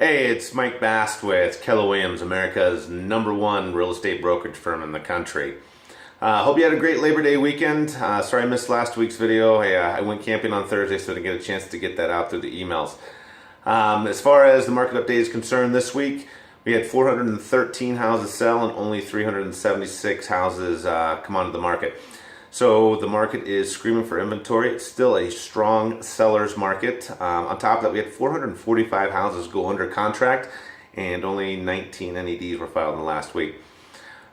Hey, it's Mike Bast with Keller Williams, America's #1 real estate brokerage firm in the country. Hope you had a great Labor Day weekend. Sorry I missed last week's video. I went camping on Thursday, so I didn't get a chance to get that out through the emails. As far as the market update is concerned this week, we had 413 houses sell and only 376 houses come onto the market. So the market is screaming for inventory. It's still a strong seller's market. On top of that, we had 445 houses go under contract and only 19 NEDs were filed in the last week.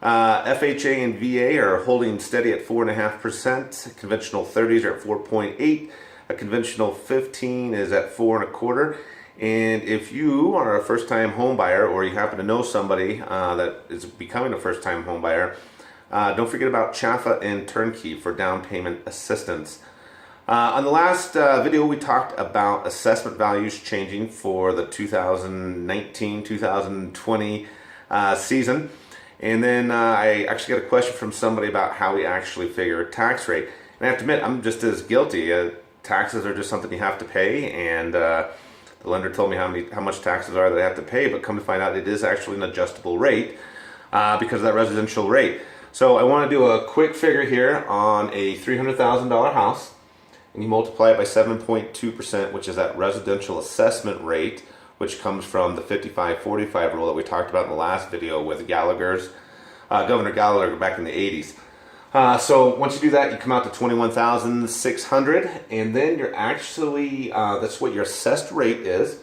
FHA and VA are holding steady at 4.5%. Conventional 30s are at 4.8. A conventional 15 is at 4.25. And if you are a first-time home buyer, or you happen to know somebody that is becoming a first-time home buyer, don't forget about Chaffa and Turnkey for down payment assistance. On the last video, we talked about assessment values changing for the 2019-2020 season. And then I actually got a question from somebody about how we actually figure a tax rate. And I have to admit, I'm just as guilty. Taxes are just something you have to pay, and the lender told me how much taxes are that I have to pay, but come to find out it is actually an adjustable rate because of that residential rate. So I want to do a quick figure here on a $300,000 house, and you multiply it by 7.2%, which is that residential assessment rate, which comes from the 55-45 rule that we talked about in the last video with Governor Gallagher back in the 80s. So once you do that, you come out to $21,600, and then you're actually, that's what your assessed rate is,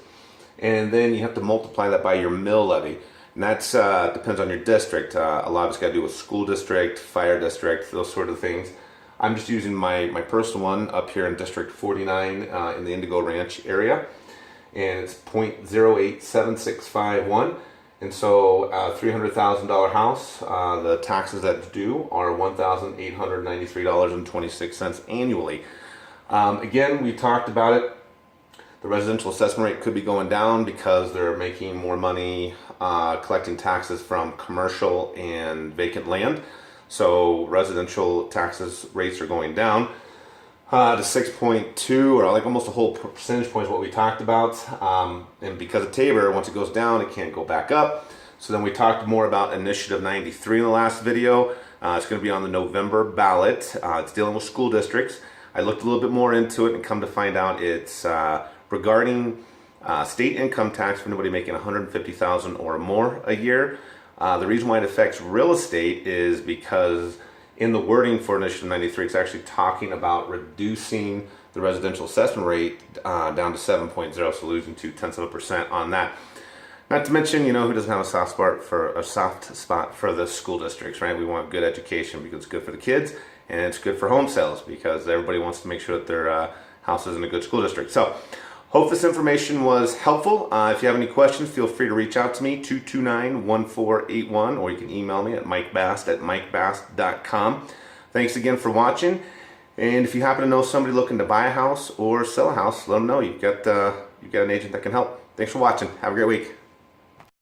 and then you have to multiply that by your mill levy. And that depends on your district. A lot of it's got to do with school district, fire district, those sort of things. I'm just using my personal one up here in District 49 in the Indigo Ranch area. And it's 0.087651. And so $300,000 house, the taxes that's due are $1,893.26 annually. Again, we talked about it. The residential assessment rate could be going down because they're making more money collecting taxes from commercial and vacant land. So residential taxes rates are going down to 6.2, or like almost a whole percentage point is what we talked about. And because of Tabor, once it goes down, it can't go back up. So then we talked more about Initiative 93 in the last video. It's going to be on the November ballot. It's dealing with school districts. I looked a little bit more into it and come to find out it's regarding state income tax for anybody making $150,000 or more a year. The reason why it affects real estate is because in the wording for Initiative 93, it's actually talking about reducing the residential assessment rate down to 7.0, so losing 0.2% on that. Not to mention, you know, who doesn't have a soft spot for the school districts, right? We want good education because it's good for the kids, and it's good for home sales because everybody wants to make sure that their house is in a good school district. So, hope this information was helpful. If you have any questions, feel free to reach out to me, 229-1481, or you can email me at mikebast@mikebast.com. Thanks again for watching. And if you happen to know somebody looking to buy a house or sell a house, let them know you've got an agent that can help. Thanks for watching. Have a great week.